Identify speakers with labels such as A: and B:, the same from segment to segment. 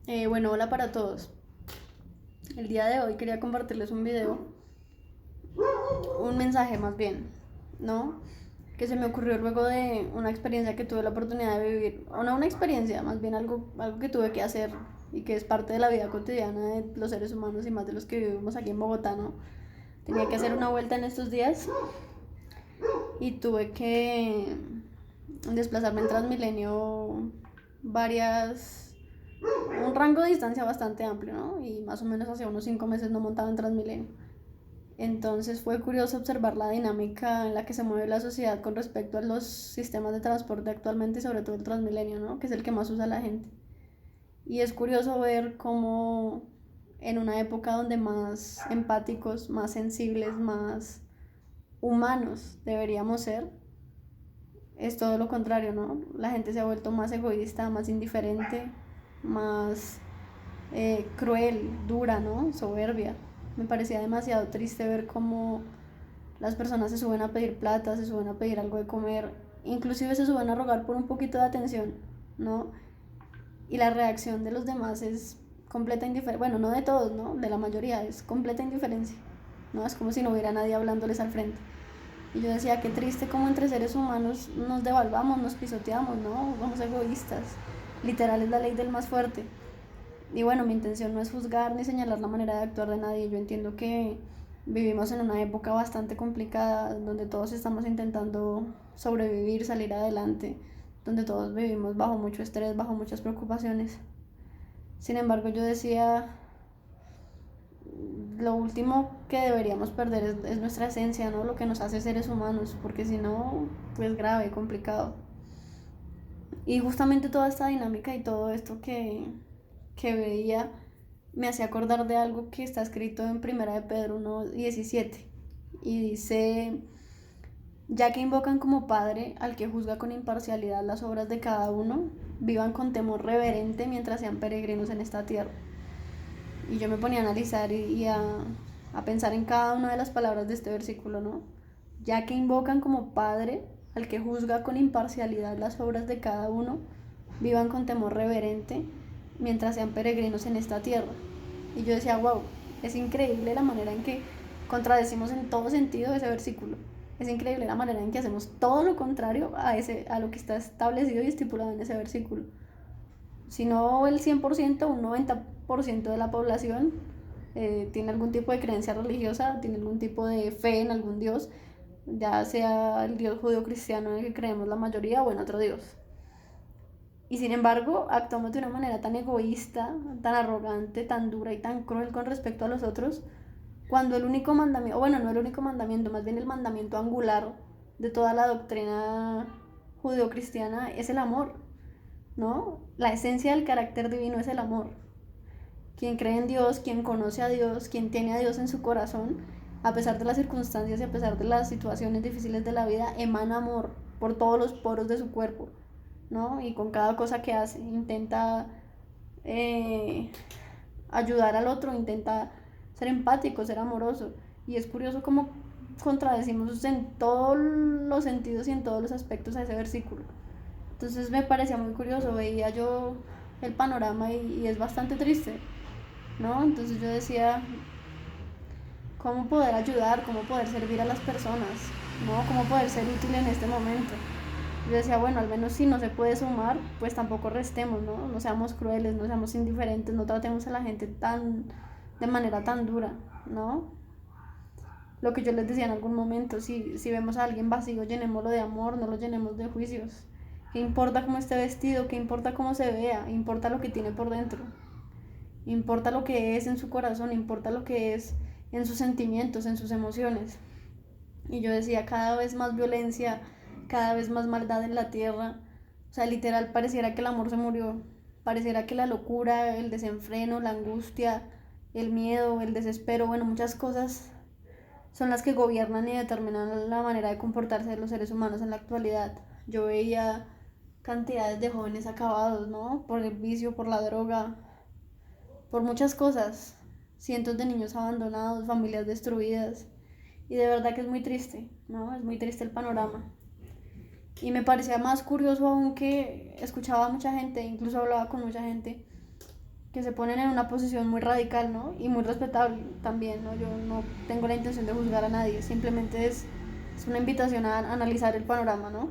A: Bueno, hola para todos. El día de hoy quería compartirles un video, un mensaje más bien, ¿no? Que se me ocurrió luego de una experiencia que tuve la oportunidad de vivir, o no una experiencia, más bien algo que tuve que hacer y que es parte de la vida cotidiana de los seres humanos y más de los que vivimos aquí en Bogotá, ¿no? Tenía que hacer una vuelta en estos días y tuve que desplazarme en Transmilenio varias un rango de distancia bastante amplio, ¿no? Y más o menos hace unos 5 meses no montaba en Transmilenio. Entonces fue curioso observar la dinámica en la que se mueve la sociedad con respecto a los sistemas de transporte actualmente y sobre todo el Transmilenio, ¿no? Que es el que más usa la gente. Y es curioso ver cómo en una época donde más empáticos, más sensibles, más humanos deberíamos ser, es todo lo contrario, ¿no? La gente se ha vuelto más egoísta, más indiferente, más cruel, dura, ¿no? Soberbia. Me parecía demasiado triste ver cómo las personas se suben a pedir plata, se suben a pedir algo de comer, inclusive se suben a rogar por un poquito de atención, ¿no? Y la reacción de los demás es completa indiferencia, bueno, no de todos, ¿no? De la mayoría, es completa indiferencia, ¿no? Es como si no hubiera nadie hablándoles al frente. Y yo decía, qué triste como entre seres humanos nos devaluamos, nos pisoteamos, ¿no? Somos egoístas. Literal es la ley del más fuerte. Y bueno, mi intención no es juzgar ni señalar la manera de actuar de nadie. Yo entiendo que vivimos en una época bastante complicada donde todos estamos intentando sobrevivir, salir adelante, donde todos vivimos bajo mucho estrés, bajo muchas preocupaciones. Sin embargo, yo decía, lo último que deberíamos perder es nuestra esencia, ¿no? Lo que nos hace seres humanos, porque si no, pues grave, complicado. Y justamente toda esta dinámica y todo esto que veía me hacía acordar de algo que está escrito en Primera de Pedro 1:17 y dice, ya que invocan como Padre al que juzga con imparcialidad las obras de cada uno, vivan con temor reverente mientras sean peregrinos en esta tierra. Y yo me ponía a analizar y a pensar en cada una de las palabras de este versículo, ¿no? Ya que invocan como Padre al que juzga con imparcialidad las obras de cada uno, vivan con temor reverente mientras sean peregrinos en esta tierra. Y yo decía, wow, es increíble la manera en que contradecimos en todo sentido ese versículo. Es increíble la manera en que hacemos todo lo contrario a lo que está establecido y estipulado en ese versículo. Si no el 100%, un 90% de la población tiene algún tipo de creencia religiosa, tiene algún tipo de fe en algún dios, ya sea el dios judío cristiano en el que creemos la mayoría o en otro dios. Y sin embargo, actuamos de una manera tan egoísta, tan arrogante, tan dura y tan cruel con respecto a los otros, cuando el único mandamiento, o bueno, no el único mandamiento, más bien el mandamiento angular de toda la doctrina judeocristiana es el amor, ¿no? La esencia del carácter divino es el amor. Quien cree en Dios, quien conoce a Dios, quien tiene a Dios en su corazón, a pesar de las circunstancias y a pesar de las situaciones difíciles de la vida, emana amor por todos los poros de su cuerpo, ¿no? Y con cada cosa que hace, intenta eh, ayudar al otro, intenta ser empático, ser amoroso. Y es curioso cómo contradecimos en todos los sentidos y en todos los aspectos a ese versículo. Entonces me parecía muy curioso, veía yo el panorama y es bastante triste, ¿no? Entonces yo decía, ¿cómo poder ayudar? ¿Cómo poder servir a las personas? ¿No? ¿Cómo poder ser útil en este momento? Yo decía, bueno, al menos si no se puede sumar, pues tampoco restemos, ¿no? No seamos crueles, no seamos indiferentes, no tratemos a la gente de manera tan dura, ¿no? Lo que yo les decía en algún momento, si vemos a alguien vacío, llenémoslo de amor, no lo llenemos de juicios. ¿Qué importa cómo esté vestido? ¿Qué importa cómo se vea? Importa lo que tiene por dentro. Importa lo que es en su corazón, importa lo que es en sus sentimientos, en sus emociones. Y yo decía, cada vez más violencia, cada vez más maldad en la tierra. O sea, literal, pareciera que el amor se murió. Pareciera que la locura, el desenfreno, la angustia, el miedo, el desespero, bueno, muchas cosas son las que gobiernan y determinan la manera de comportarse de los seres humanos en la actualidad. Yo veía cantidades de jóvenes acabados, ¿no? Por el vicio, por la droga, por muchas cosas. Cientos de niños abandonados, familias destruidas. Y de verdad que es muy triste, ¿no? Es muy triste el panorama. Y me parecía más curioso aún que escuchaba a mucha gente, incluso hablaba con mucha gente, que se ponen en una posición muy radical, ¿no? Y muy respetable también, ¿no? Yo no tengo la intención de juzgar a nadie, simplemente es una invitación a analizar el panorama, ¿no?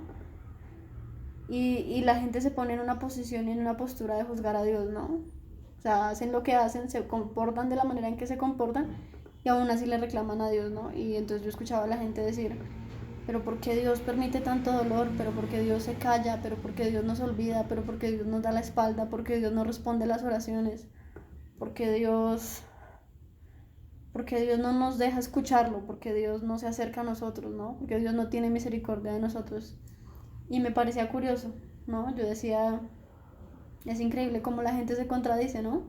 A: Y la gente se pone en una posición y en una postura de juzgar a Dios, ¿no? O sea, hacen lo que hacen, se comportan de la manera en que se comportan y aún así le reclaman a Dios, ¿no? Y entonces yo escuchaba a la gente decir, pero ¿por qué Dios permite tanto dolor? ¿Pero por qué Dios se calla? ¿Pero por qué Dios nos olvida? ¿Pero por qué Dios nos da la espalda? ¿Por qué Dios no responde las oraciones? ¿Por qué Dios no nos deja escucharlo? ¿Por qué Dios no se acerca a nosotros, no? Porque Dios no tiene misericordia de nosotros. Y me parecía curioso, ¿no? Yo decía, es increíble cómo la gente se contradice, ¿no?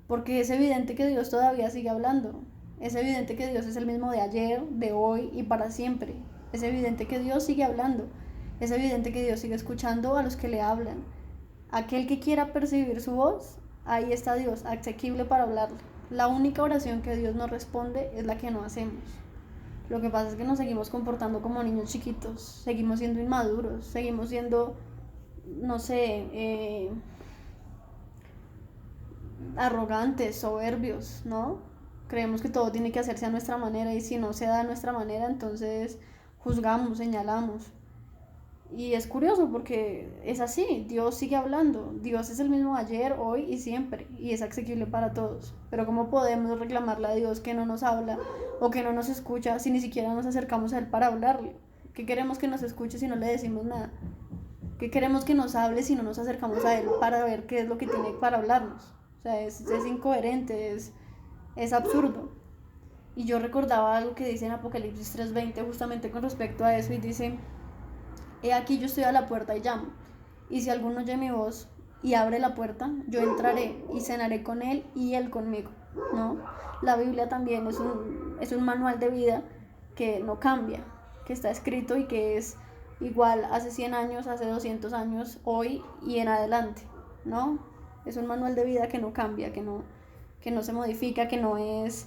A: Porque es evidente que Dios todavía sigue hablando. Es evidente que Dios es el mismo de ayer, de hoy y para siempre. Es evidente que Dios sigue hablando. Es evidente que Dios sigue escuchando a los que le hablan. Aquel que quiera percibir su voz, ahí está Dios, asequible para hablarle. La única oración que Dios nos responde es la que no hacemos. Lo que pasa es que nos seguimos comportando como niños chiquitos, seguimos siendo inmaduros, seguimos siendo, no sé, arrogantes, soberbios, ¿no? Creemos que todo tiene que hacerse a nuestra manera y si no se da a nuestra manera, entonces juzgamos, señalamos. Y es curioso porque es así, Dios sigue hablando, Dios es el mismo ayer, hoy y siempre, y es accesible para todos. Pero ¿cómo podemos reclamarle a Dios que no nos habla o que no nos escucha si ni siquiera nos acercamos a Él para hablarle? ¿Qué queremos que nos escuche si no le decimos nada? ¿Qué queremos que nos hable si no nos acercamos a Él para ver qué es lo que tiene para hablarnos? O sea, es incoherente, es absurdo. Y yo recordaba algo que dice en Apocalipsis 3:20 justamente con respecto a eso y dice, he aquí yo estoy a la puerta y llamo, y si alguno oye mi voz y abre la puerta, yo entraré y cenaré con él y él conmigo, ¿no? La Biblia también es un manual de vida que no cambia, que está escrito y que es igual hace 100 años, hace 200 años, hoy y en adelante, ¿no? Es un manual de vida que no cambia, que no se modifica, que no es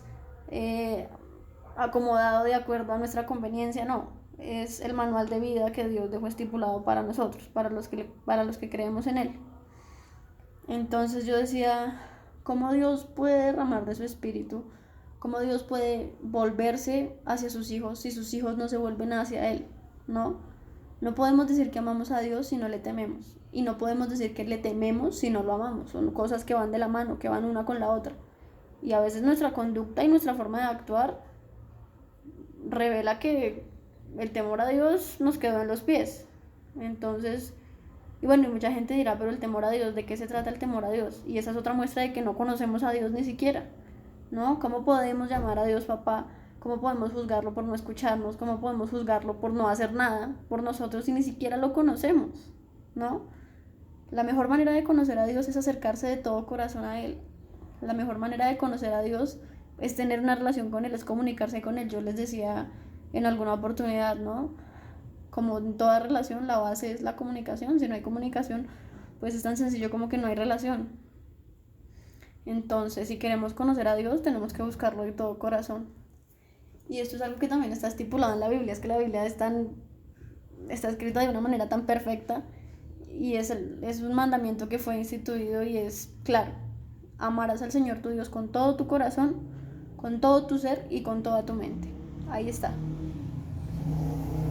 A: acomodado de acuerdo a nuestra conveniencia, no. Es el manual de vida que Dios dejó estipulado para nosotros, para los que creemos en Él. Entonces yo decía, ¿cómo Dios puede derramar de su espíritu? ¿Cómo Dios puede volverse hacia sus hijos si sus hijos no se vuelven hacia Él? ¿No? No podemos decir que amamos a Dios si no le tememos. Y no podemos decir que le tememos si no lo amamos. Son cosas que van de la mano, que van una con la otra. Y a veces nuestra conducta y nuestra forma de actuar revela que el temor a Dios nos quedó en los pies. Entonces, y bueno, y mucha gente dirá, pero el temor a Dios, ¿de qué se trata el temor a Dios? Y esa es otra muestra de que no conocemos a Dios ni siquiera, ¿no? ¿Cómo podemos llamar a Dios papá? ¿Cómo podemos juzgarlo por no escucharnos? ¿Cómo podemos juzgarlo por no hacer nada por nosotros si ni siquiera lo conocemos? ¿No? La mejor manera de conocer a Dios es acercarse de todo corazón a Él. La mejor manera de conocer a Dios es tener una relación con Él, es comunicarse con Él. Yo les decía en alguna oportunidad, ¿no? Como en toda relación, la base es la comunicación. Si no hay comunicación, pues es tan sencillo como que no hay relación. Entonces, si queremos conocer a Dios, tenemos que buscarlo de todo corazón. Y esto es algo que también está estipulado en la Biblia, es que la Biblia está escrita de una manera tan perfecta y es un mandamiento que fue instituido y es claro. Amarás al Señor tu Dios con todo tu corazón, con todo tu ser y con toda tu mente. Ahí está.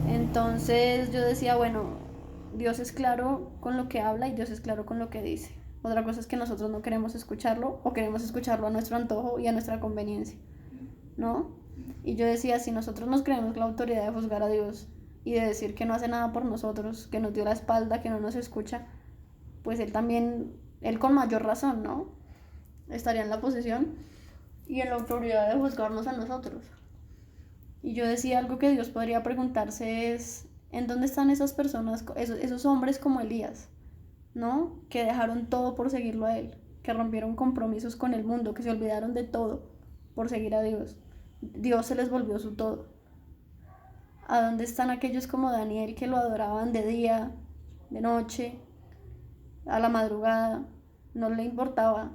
A: Entonces yo decía, bueno, Dios es claro con lo que habla y Dios es claro con lo que dice. Otra cosa es que nosotros no queremos escucharlo o queremos escucharlo a nuestro antojo y a nuestra conveniencia, ¿no? Y yo decía, si nosotros nos creemos la autoridad de juzgar a Dios y de decir que no hace nada por nosotros, que nos dio la espalda, que no nos escucha, pues Él también, Él con mayor razón, ¿no? Estaría en la posición y en la autoridad de juzgarnos a nosotros. Y yo decía, algo que Dios podría preguntarse es, ¿en dónde están esas personas, esos hombres como Elías, ¿no? Que dejaron todo por seguirlo a Él, que rompieron compromisos con el mundo, que se olvidaron de todo por seguir a Dios. Dios se les volvió su todo. ¿A dónde están aquellos como Daniel que lo adoraban de día, de noche, a la madrugada? No le importaba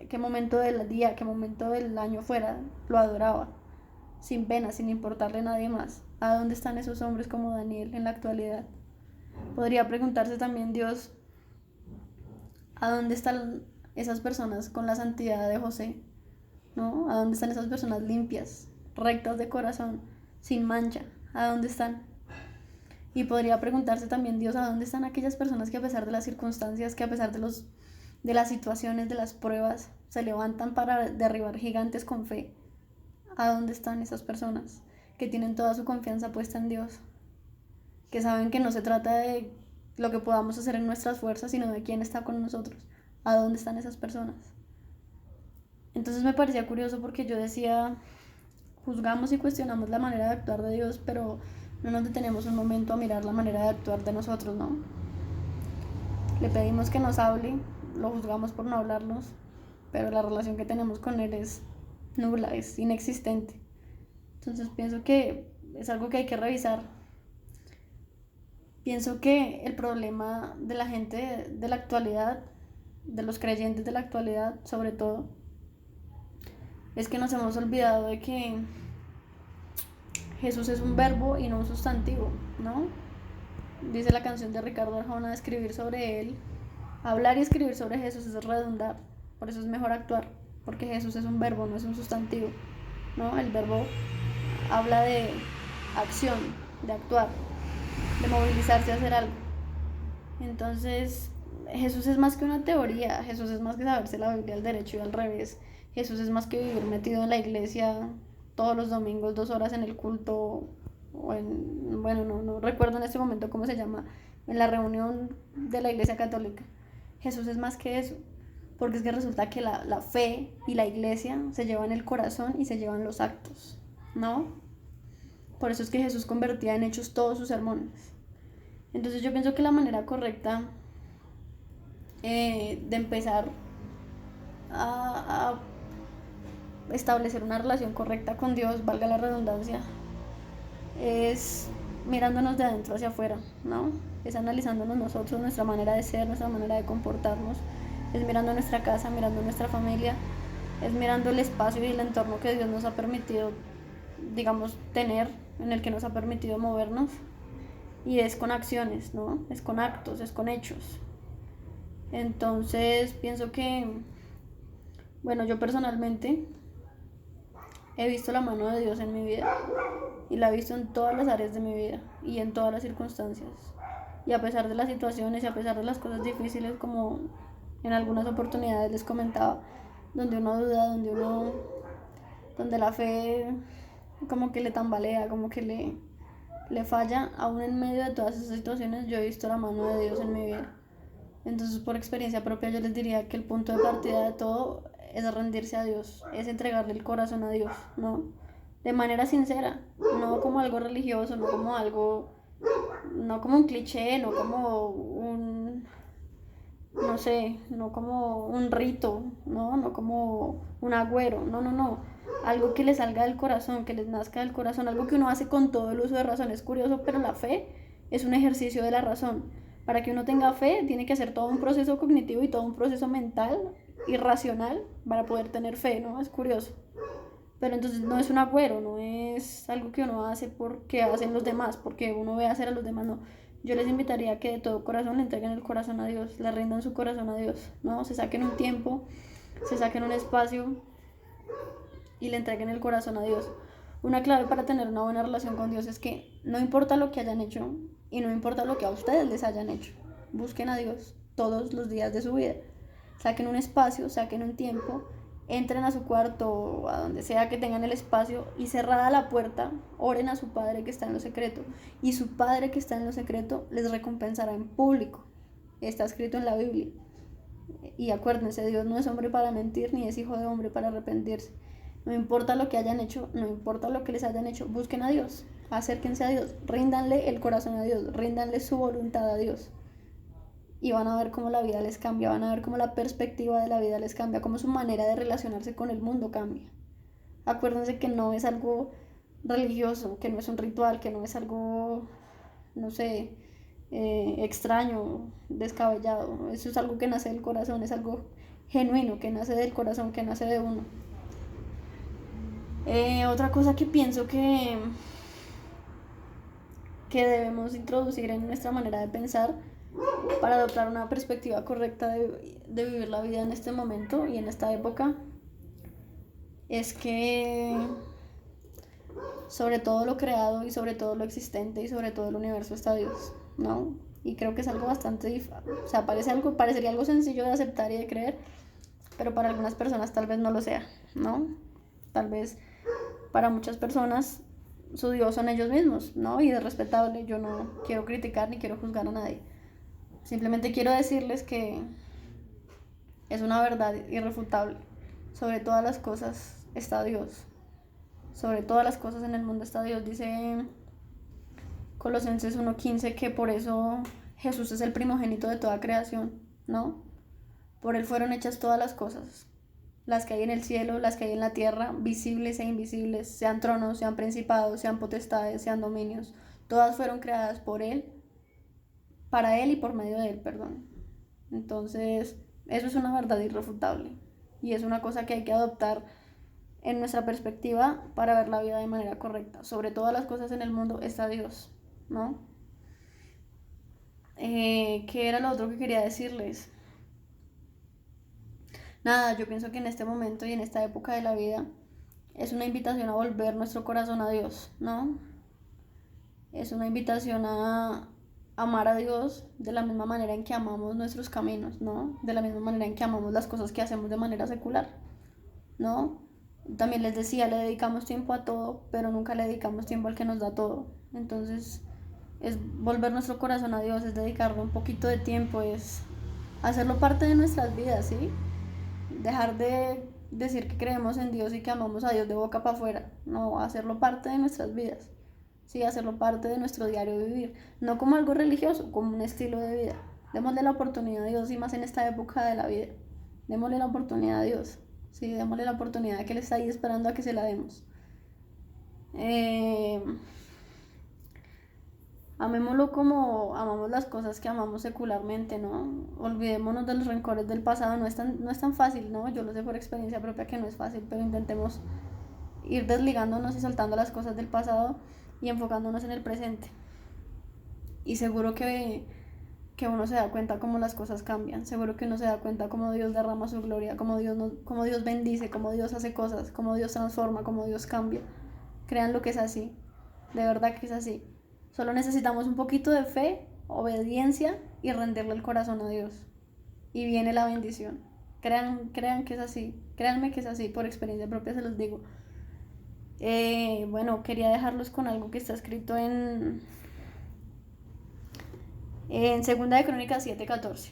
A: qué momento del día, qué momento del año fuera, lo adoraba, sin pena, sin importarle a nadie más. ¿A dónde están esos hombres como Daniel en la actualidad? Podría preguntarse también Dios, ¿A dónde están esas personas con la santidad de José? ¿No? ¿A dónde están esas personas limpias, rectas de corazón, sin mancha? ¿A dónde están? Y podría preguntarse también Dios, ¿a dónde están aquellas personas que a pesar de las circunstancias, que a pesar de las situaciones, de las pruebas, se levantan para derribar gigantes con fe? ¿A dónde están esas personas que tienen toda su confianza puesta en Dios? Que saben que no se trata de lo que podamos hacer en nuestras fuerzas, sino de quién está con nosotros. ¿A dónde están esas personas? Entonces me parecía curioso porque yo decía, juzgamos y cuestionamos la manera de actuar de Dios, pero no nos detenemos un momento a mirar la manera de actuar de nosotros, ¿no? Le pedimos que nos hable, lo juzgamos por no hablarnos, pero la relación que tenemos con Él es nula, es inexistente. Entonces pienso que es algo que hay que revisar. Pienso que el problema de la gente de la actualidad, de los creyentes de la actualidad sobre todo, es que nos hemos olvidado de que Jesús es un verbo y no un sustantivo, ¿no? Dice la canción de Ricardo Arjona, escribir sobre Él, hablar y escribir sobre Jesús es redundar, por eso es mejor actuar, porque Jesús es un verbo, no es un sustantivo, ¿no? El verbo habla de acción, de actuar, de movilizarse a hacer algo. Entonces, Jesús es más que una teoría, Jesús es más que saberse la Biblia al derecho y al revés, Jesús es más que vivir metido en la iglesia todos los domingos, 2 horas en el culto, o bueno, no recuerdo en este momento cómo se llama, en la reunión de la iglesia católica. Jesús es más que eso, porque es que resulta que la fe y la iglesia se llevan el corazón y se llevan los actos, ¿no? Por eso es que Jesús convertía en hechos todos sus sermones. Entonces yo pienso que la manera correcta de empezar a establecer una relación correcta con Dios, valga la redundancia, es mirándonos de adentro hacia afuera, ¿no? Es analizándonos nosotros, nuestra manera de ser, nuestra manera de comportarnos, es mirando nuestra casa, mirando nuestra familia, es mirando el espacio y el entorno que Dios nos ha permitido, digamos, tener, en el que nos ha permitido movernos, y es con acciones, ¿no? Es con actos, es con hechos. Entonces pienso que, bueno, yo personalmente he visto la mano de Dios en mi vida y la he visto en todas las áreas de mi vida y en todas las circunstancias. Y a pesar de las situaciones y a pesar de las cosas difíciles, como en algunas oportunidades les comentaba, donde uno duda, donde la fe como que le tambalea, como que le falla, aún en medio de todas esas situaciones yo he visto la mano de Dios en mi vida. Entonces, por experiencia propia, yo les diría que el punto de partida de todo es rendirse a Dios, es entregarle el corazón a Dios, ¿no? De manera sincera, no como algo religioso, no como un cliché, no como no sé, no como un rito, no como un agüero, no, algo que les salga del corazón, que les nazca del corazón, algo que uno hace con todo el uso de razón. Es curioso, pero la fe es un ejercicio de la razón. Para que uno tenga fe, tiene que hacer todo un proceso cognitivo y todo un proceso mental y racional para poder tener fe, ¿no? Es curioso. Pero entonces no es un agüero, no es algo que uno hace porque hacen los demás, porque uno ve hacer a los demás, no. Yo les invitaría a que de todo corazón le entreguen el corazón a Dios, le rindan su corazón a Dios, ¿no? Se saquen un tiempo, se saquen un espacio y le entreguen el corazón a Dios. Una clave para tener una buena relación con Dios es que no importa lo que hayan hecho y no importa lo que a ustedes les hayan hecho, busquen a Dios todos los días de su vida. Saquen un espacio, saquen un tiempo, entren a su cuarto o a donde sea que tengan el espacio y cerrada la puerta, oren a su Padre que está en lo secreto. Y su Padre que está en lo secreto les recompensará en público. Está escrito en la Biblia. Y acuérdense, Dios no es hombre para mentir, ni es hijo de hombre para arrepentirse. No importa lo que hayan hecho, no importa lo que les hayan hecho, busquen a Dios, acérquense a Dios, ríndanle el corazón a Dios, ríndanle su voluntad a Dios. Y van a ver cómo la vida les cambia, van a ver cómo la perspectiva de la vida les cambia, cómo su manera de relacionarse con el mundo cambia. Acuérdense que no es algo religioso, que no es un ritual, que no es algo, no sé, extraño, descabellado. Eso es algo que nace del corazón, es algo genuino, que nace del corazón, que nace de uno. Otra cosa que pienso que debemos introducir en nuestra manera de pensar para adoptar una perspectiva correcta de vivir la vida en este momento y en esta época, es que sobre todo lo creado y sobre todo lo existente y sobre todo el universo está Dios, ¿no? Y creo que es algo bastante, o sea, parecería algo sencillo de aceptar y de creer, pero para algunas personas tal vez no lo sea, ¿no? Tal vez para muchas personas su Dios son ellos mismos, ¿no? Y es respetable, yo no quiero criticar ni quiero juzgar a nadie. Simplemente quiero decirles que es una verdad irrefutable. Sobre todas las cosas está Dios. Sobre todas las cosas en el mundo está Dios. Dice Colosenses 1:15 que por eso Jesús es el primogénito de toda creación, ¿no? Por él fueron hechas todas las cosas, las que hay en el cielo, las que hay en la tierra, visibles e invisibles, sean tronos, sean principados, sean potestades, sean dominios. Todas fueron creadas por él, para él y por medio de él, perdón. Entonces, eso es una verdad irrefutable y es una cosa que hay que adoptar en nuestra perspectiva para ver la vida de manera correcta. Sobre todas las cosas en el mundo está Dios, ¿no? ¿Qué era lo otro que quería decirles? Nada, yo pienso que en este momento y en esta época de la vida es una invitación a volver nuestro corazón a Dios, ¿no? Es una invitación a amar a Dios de la misma manera en que amamos nuestros caminos, ¿no? De la misma manera en que amamos las cosas que hacemos de manera secular, ¿no? También les decía, le dedicamos tiempo a todo, pero nunca le dedicamos tiempo al que nos da todo. Entonces, es volver nuestro corazón a Dios, es dedicarle un poquito de tiempo, es hacerlo parte de nuestras vidas, ¿sí? Dejar de decir que creemos en Dios y que amamos a Dios de boca para afuera, no, hacerlo parte de nuestras vidas, sí, hacerlo parte de nuestro diario vivir, no como algo religioso, como un estilo de vida. Démosle la oportunidad a Dios y más en esta época de la vida, démosle la oportunidad a Dios, sí, démosle la oportunidad que Él está ahí esperando a que se la demos. Amémoslo como amamos las cosas que amamos secularmente, ¿no? Olvidémonos de los rencores del pasado, no es tan fácil, ¿no? Yo lo sé por experiencia propia que no es fácil, pero intentemos ir desligándonos y soltando las cosas del pasado y enfocándonos en el presente. Y seguro que uno se da cuenta cómo las cosas cambian, seguro que uno se da cuenta cómo Dios derrama su gloria, cómo Dios bendice, cómo Dios hace cosas, cómo Dios transforma, cómo Dios cambia. Crean lo que es así, de verdad que es así. Solo necesitamos un poquito de fe, obediencia y rendirle el corazón a Dios. Y viene la bendición. Crean que es así. Créanme que es así, por experiencia propia se los digo. Bueno, quería dejarlos con algo que está escrito en 2 de Crónicas 7:14.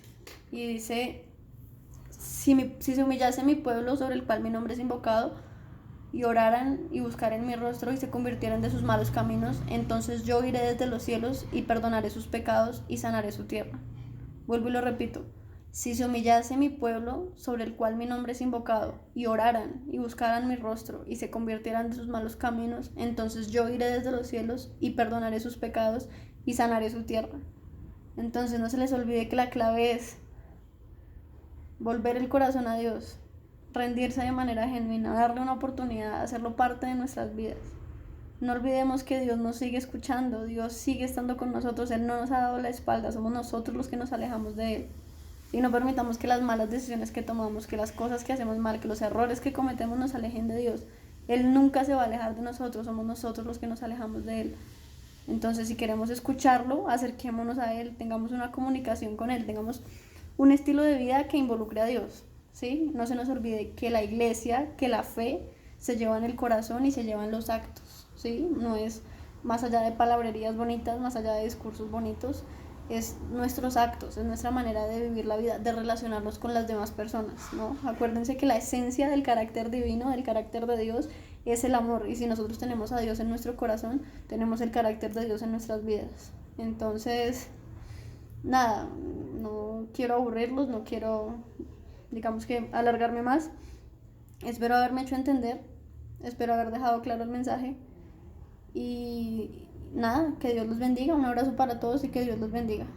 A: Y dice, si se humillase mi pueblo sobre el cual mi nombre es invocado, y oraran y buscaran mi rostro y se convirtieran de sus malos caminos, entonces yo iré desde los cielos y perdonaré sus pecados y sanaré su tierra. Vuelvo y lo repito. Si se humillase mi pueblo, sobre el cual mi nombre es invocado, y oraran y buscaran mi rostro y se convirtieran de sus malos caminos, entonces yo iré desde los cielos y perdonaré sus pecados y sanaré su tierra. Entonces no se les olvide que la clave es volver el corazón a Dios, rendirse de manera genuina, darle una oportunidad, hacerlo parte de nuestras vidas. No olvidemos que Dios nos sigue escuchando, Dios sigue estando con nosotros, Él no nos ha dado la espalda, somos nosotros los que nos alejamos de Él. Y no permitamos que las malas decisiones que tomamos, que las cosas que hacemos mal, que los errores que cometemos nos alejen de Dios. Él nunca se va a alejar de nosotros, somos nosotros los que nos alejamos de Él. Entonces, si queremos escucharlo, acerquémonos a Él, tengamos una comunicación con Él, tengamos un estilo de vida que involucre a Dios, ¿sí? No se nos olvide que la iglesia, que la fe se lleva en el corazón y se lleva en los actos, ¿sí? No es más allá de palabrerías bonitas, más allá de discursos bonitos, es nuestros actos, es nuestra manera de vivir la vida, de relacionarnos con las demás personas, ¿no? Acuérdense que la esencia del carácter divino, del carácter de Dios, es el amor, y si nosotros tenemos a Dios en nuestro corazón, tenemos el carácter de Dios en nuestras vidas. Entonces, nada, no quiero aburrirlos, no quiero, digamos que, alargarme más. Espero haberme hecho entender, espero haber dejado claro el mensaje y nada, que Dios los bendiga, un abrazo para todos y que Dios los bendiga.